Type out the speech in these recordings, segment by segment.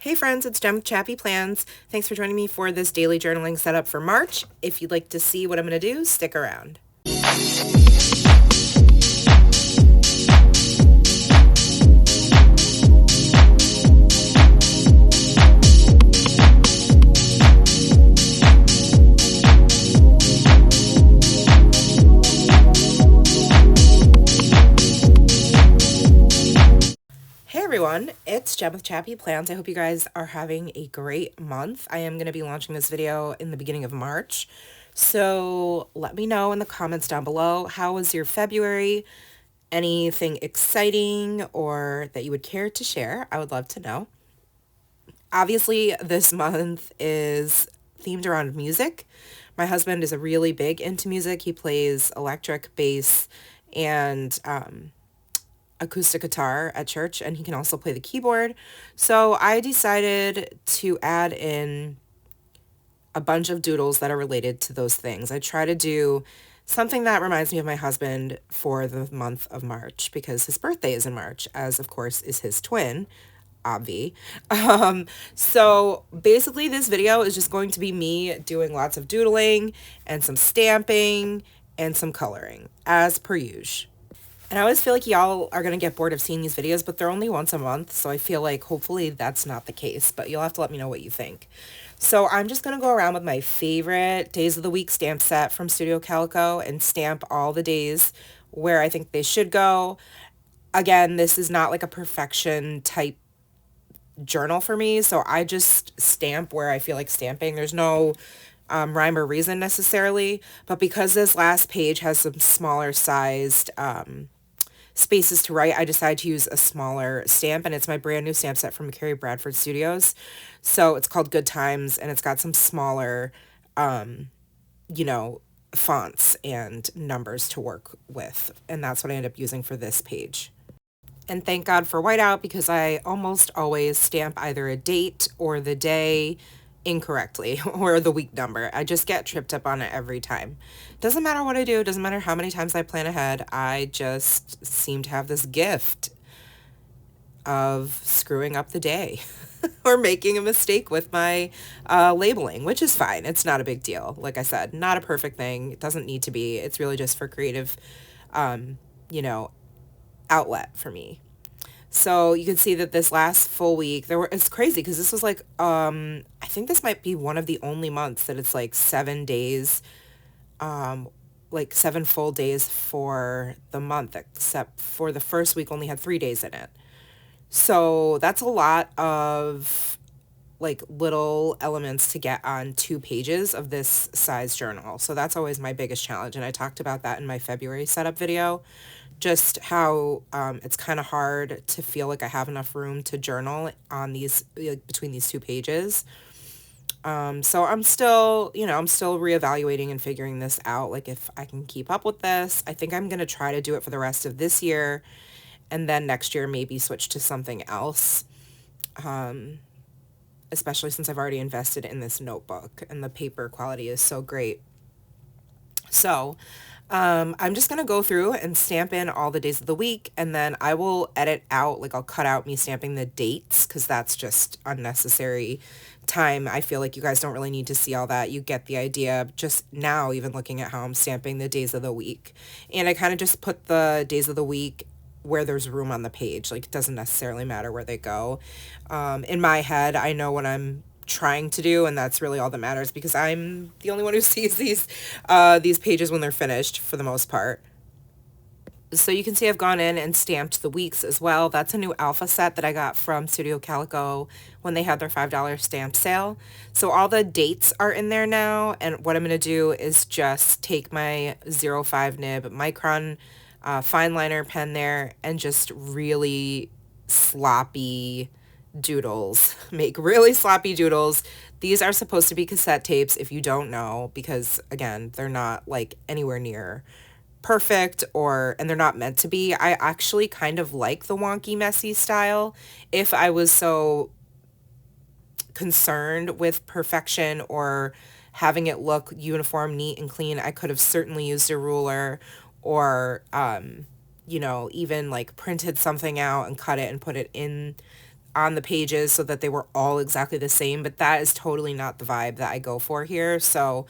Hey friends, it's Jem with ChappyPlans. Thanks for joining me for this daily journaling setup for March. If you'd like to see what I'm going to do, stick around. Hey everyone, it's Jem with ChappyPlans. I hope you guys are having a great month. I am going to be launching this video in the beginning of March. So let me know in the comments down below, how was your February? Anything exciting or that you would care to share? I would love to know. Obviously, this month is themed around music. My husband is really big into music. He plays electric bass and acoustic guitar at church, and he can also play the keyboard. So I decided to add in a bunch of doodles that are related to those things. I try to do something that reminds me of my husband for the month of March because his birthday is in March, as of course is his twin, Obvi. So basically this video is just going to be me doing lots of doodling and some stamping and some coloring as per usual. And I always feel like y'all are going to get bored of seeing these videos, but they're only once a month, so I feel like hopefully that's not the case, but you'll have to let me know what you think. So I'm just going to go around with my favorite Days of the Week stamp set from Studio Calico and stamp all the days where I think they should go. Again, this is not like a perfection type journal for me, so I just stamp where I feel like stamping. There's no rhyme or reason necessarily, but because this last page has some smaller sized spaces to write, I decided to use a smaller stamp, and it's my brand new stamp set from Carrie Bradford Studios. So it's called Good Times, and it's got some smaller, fonts and numbers to work with, and that's what I ended up using for this page. And thank God for whiteout, because I almost always stamp either a date or the day incorrectly or the week number. I just get tripped up on it every time. Doesn't matter what I do, doesn't matter how many times I plan ahead, I just seem to have this gift of screwing up the day or making a mistake with my labeling, which is fine. It's not a big deal. Like I said, not a perfect thing. It doesn't need to be. It's really just for creative, outlet for me. So you can see that this last full week, it's crazy because this was like, I think this might be one of the only months that it's like 7 days, like 7 full days for the month, except for the first week only had 3 days in it. So that's a lot of like little elements to get on 2 pages of this size journal. So that's always my biggest challenge. And I talked about that in my February setup video, just how it's kind of hard to feel like I have enough room to journal on these, between these 2 pages. So I'm still reevaluating and figuring this out, like if I can keep up with this. I think I'm going to try to do it for the rest of this year, and then next year maybe switch to something else, especially since I've already invested in this notebook and the paper quality is so great. So I'm just going to go through and stamp in all the days of the week, and then I will edit out, like I'll cut out me stamping the dates because that's just unnecessary time. I feel like you guys don't really need to see all that. You get the idea just now, even looking at how I'm stamping the days of the week. And I kind of just put the days of the week where there's room on the page. Like it doesn't necessarily matter where they go. In my head, I know what I'm trying to do, and that's really all that matters because I'm the only one who sees these pages when they're finished for the most part. So you can see I've gone in and stamped the weeks as well. That's a new alpha set that I got from Studio Calico when they had their $5 stamp sale. So all the dates are in there now, and what I'm going to do is just take my 05 nib micron fine liner pen there and just really sloppy doodles, make really sloppy doodles. These are supposed to be cassette tapes if you don't know, because again, they're not like anywhere near perfect, and they're not meant to be. I actually kind of like the wonky messy style. If I was so concerned with perfection or having it look uniform, neat, and clean, I could have certainly used a ruler or even like printed something out and cut it and put it in on the pages so that they were all exactly the same, but that is totally not the vibe that I go for here. So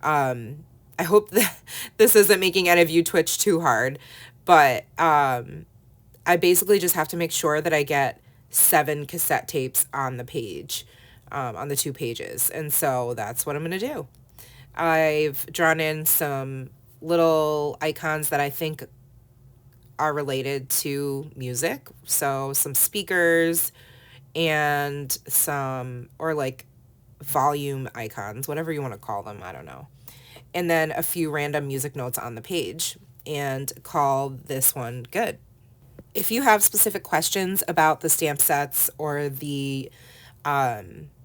I hope that this isn't making any of you twitch too hard, but I basically just have to make sure that I get 7 cassette tapes on the page, on the 2 pages. And so that's what I'm going to do. I've drawn in some little icons that I think are related to music. So some speakers and some, or like volume icons, whatever you want to call them. I don't know. And then a few random music notes on the page, and call this one good. If you have specific questions about the stamp sets or the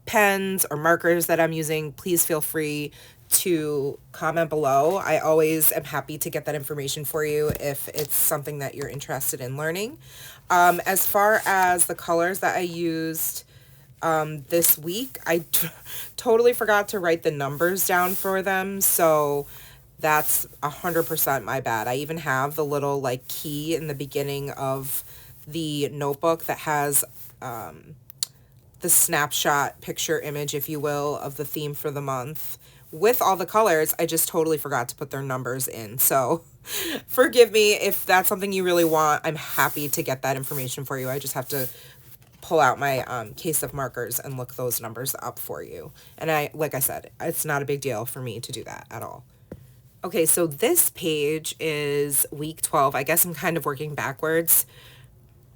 pens or markers that I'm using, please feel free to comment below. I always am happy to get that information for you if it's something that you're interested in learning. As far as the colors that I used this week, I totally forgot to write the numbers down for them, so that's 100% my bad. I even have the little like key in the beginning of the notebook that has the snapshot picture image, if you will, of the theme for the month with all the colors. I just totally forgot to put their numbers in. So forgive me if that's something you really want. I'm happy to get that information for you. I just have to pull out my case of markers and look those numbers up for you. And like I said, it's not a big deal for me to do that at all. Okay, so this page is week 12. I guess I'm kind of working backwards.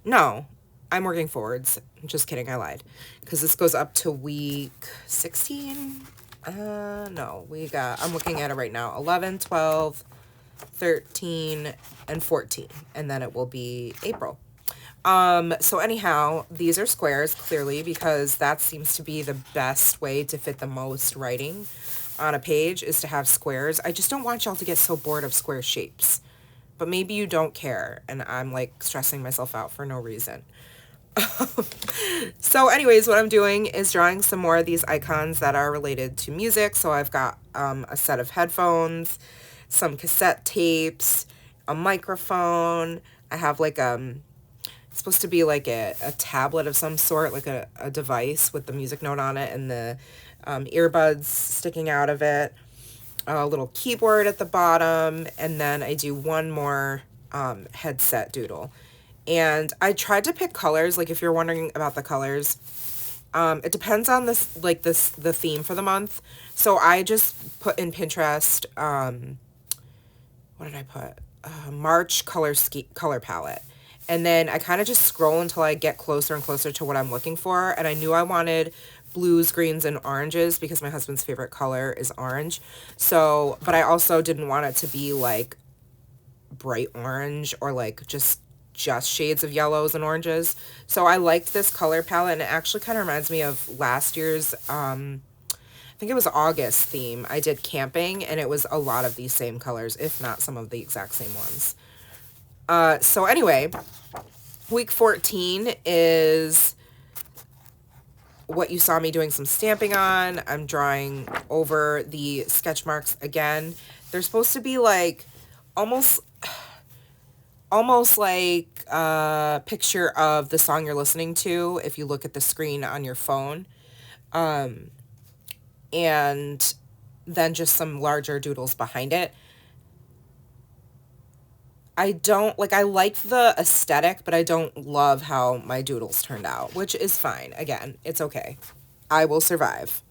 No, I'm working forwards. Just kidding, I lied. Because this goes up to week 16. No, I'm looking at it right now. 11, 12, 13, and 14. And then it will be April. So anyhow, these are squares, clearly, because that seems to be the best way to fit the most writing on a page, is to have squares. I just don't want y'all to get so bored of square shapes. But maybe you don't care, and I'm like stressing myself out for no reason. So anyways, what I'm doing is drawing some more of these icons that are related to music. So I've got a set of headphones, some cassette tapes, a microphone. I have like it's supposed to be like a tablet of some sort, like a device with the music note on it and the earbuds sticking out of it, a little keyboard at the bottom, and then I do one more headset doodle. And I tried to pick colors, like if you're wondering about the colors, it depends on the theme for the month. So I just put in Pinterest, what did I put? March color palette. And then I kind of just scroll until I get closer and closer to what I'm looking for. And I knew I wanted blues, greens, and oranges because my husband's favorite color is orange. So, but I also didn't want it to be like bright orange or like just shades of yellows and oranges. So I liked this color palette, and it actually kind of reminds me of last year's, I think it was August theme. I did camping, and it was a lot of these same colors, if not some of the exact same ones. So anyway, week 14 is what you saw me doing some stamping on. I'm drawing over the sketch marks again. They're supposed to be like almost like a picture of the song you're listening to if you look at the screen on your phone. And then just some larger doodles behind it. I like the aesthetic, but I don't love how my doodles turned out, which is fine. Again, it's okay. I will survive.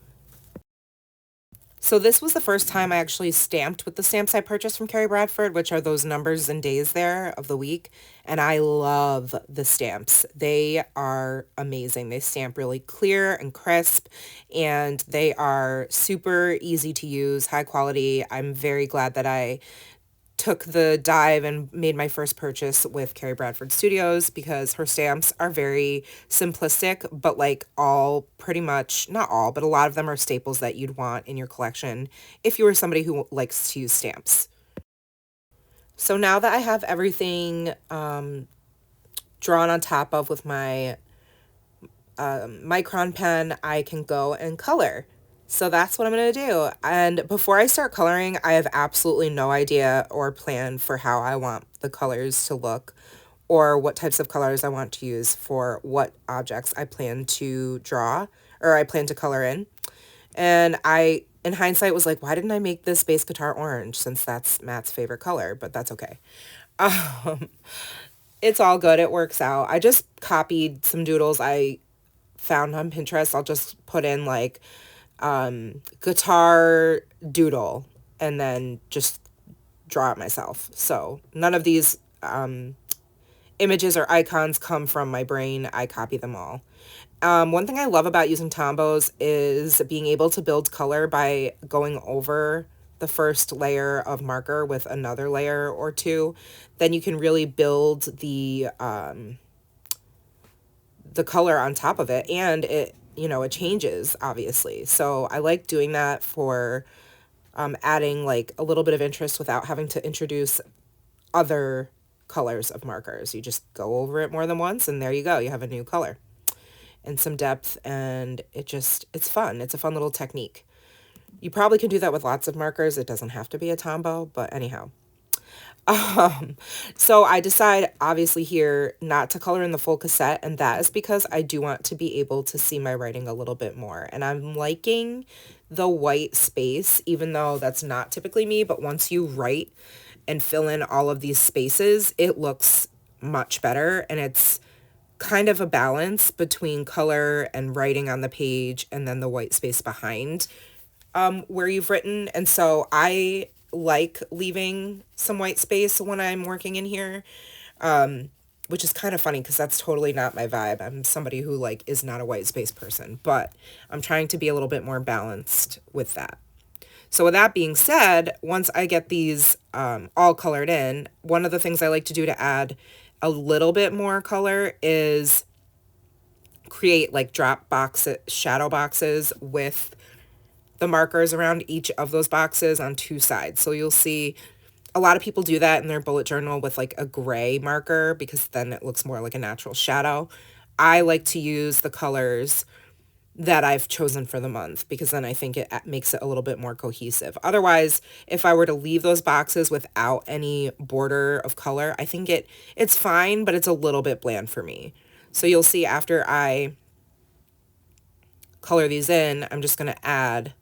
So this was the first time I actually stamped with the stamps I purchased from Carrie Bradford, which are those numbers and days there of the week. And I love the stamps. They are amazing. They stamp really clear and crisp, and they are super easy to use, high quality. I'm very glad that I took the dive and made my first purchase with Carrie Bradford Studios, because her stamps are very simplistic, but like all pretty much, not all, but a lot of them are staples that you'd want in your collection if you were somebody who likes to use stamps. So now that I have everything drawn on top of with my micron pen, I can go and color. So that's what I'm going to do. And before I start coloring, I have absolutely no idea or plan for how I want the colors to look or what types of colors I want to use for what objects I plan to draw or I plan to color in. And I, in hindsight, was like, why didn't I make this bass guitar orange, since that's Matt's favorite color? But that's okay. Um, it's all good. It works out. I just copied some doodles I found on Pinterest. I'll just put in like guitar doodle and then just draw it myself. So none of these images or icons come from my brain. I copy them all. One thing I love about using Tombos is being able to build color by going over the first layer of marker with another layer or two. Then you can really build the color on top of it, and it, you know, it changes obviously. So I like doing that for adding like a little bit of interest without having to introduce other colors of markers. You just go over it more than once and there you go. You have a new color and some depth, and it's fun. It's a fun little technique. You probably can do that with lots of markers. It doesn't have to be a Tombow, but anyhow. Um, so I decide obviously here not to color in the full cassette, and that is because I do want to be able to see my writing a little bit more. And I'm liking the white space, even though that's not typically me, but once you write and fill in all of these spaces, it looks much better, and it's kind of a balance between color and writing on the page and then the white space behind where you've written. And so I like leaving some white space when I'm working in here, which is kind of funny because that's totally not my vibe. I'm somebody who like is not a white space person, but I'm trying to be a little bit more balanced with that. So with that being said, once I get these all colored in, one of the things I like to do to add a little bit more color is create like drop boxes, shadow boxes with the markers around each of those boxes on two sides. So you'll see a lot of people do that in their bullet journal with like a gray marker because then it looks more like a natural shadow. I like to use the colors that I've chosen for the month because then I think it makes it a little bit more cohesive. Otherwise, if I were to leave those boxes without any border of color, I think it's fine, but it's a little bit bland for me. So you'll see after I color these in, I'm just going to add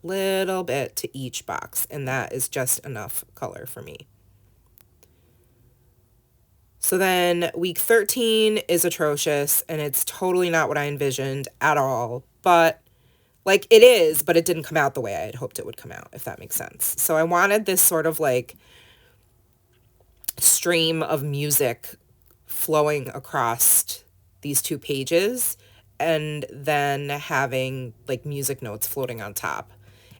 a little bit to each box, and that is just enough color for me. So then week 13 is atrocious, and it's totally not what I envisioned at all, but like it is, but it didn't come out the way I had hoped it would come out, if that makes sense. So I wanted this sort of like stream of music flowing across these two pages and then having like music notes floating on top.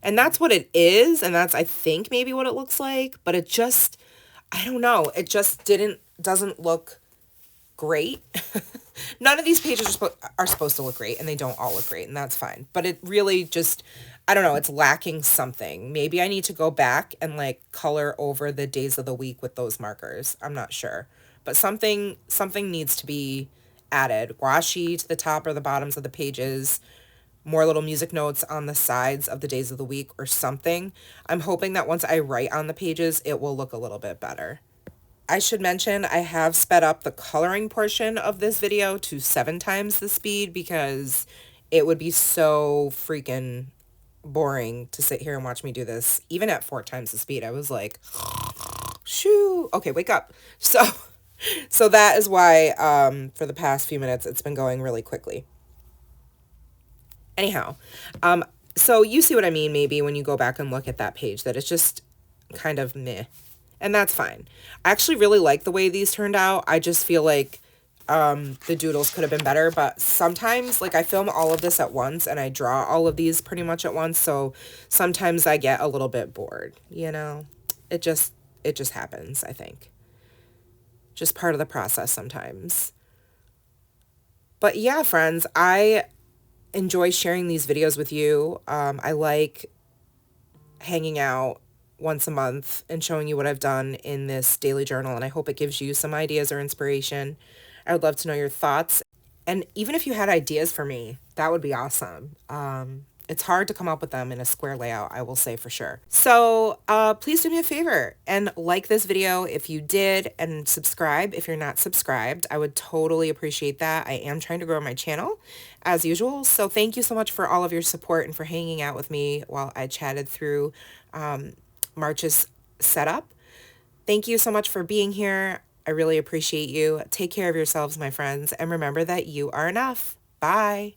And that's what it is, and that's I think maybe what it looks like, but it just, I don't know, it just doesn't look great. None of these pages are supposed to look great, and they don't all look great, and that's fine. But it really just, I don't know, it's lacking something. Maybe I need to go back and like color over the days of the week with those markers. I'm not sure. But something needs to be added. Washi to the top or the bottoms of the pages, more little music notes on the sides of the days of the week or something. I'm hoping that once I write on the pages, it will look a little bit better. I should mention I have sped up the coloring portion of this video to 7 times the speed because it would be so freaking boring to sit here and watch me do this. Even at 4 times the speed, I was like, shoo, okay, wake up. So that is why for the past few minutes, it's been going really quickly. Anyhow, so you see what I mean maybe when you go back and look at that page, that it's just kind of meh. And that's fine. I actually really like the way these turned out. I just feel like the doodles could have been better. But sometimes, like, I film all of this at once and I draw all of these pretty much at once. So sometimes I get a little bit bored, you know? It just happens, I think. Just part of the process sometimes. But yeah, friends, I enjoy sharing these videos with you. I like hanging out once a month and showing you what I've done in this daily journal, and I hope it gives you some ideas or inspiration. I would love to know your thoughts, and even if you had ideas for me, that would be awesome. It's hard to come up with them in a square layout, I will say for sure. So please do me a favor and like this video if you did, and subscribe if you're not subscribed. I would totally appreciate that. I am trying to grow my channel as usual. So thank you so much for all of your support and for hanging out with me while I chatted through March's setup. Thank you so much for being here. I really appreciate you. Take care of yourselves, my friends, and remember that you are enough. Bye.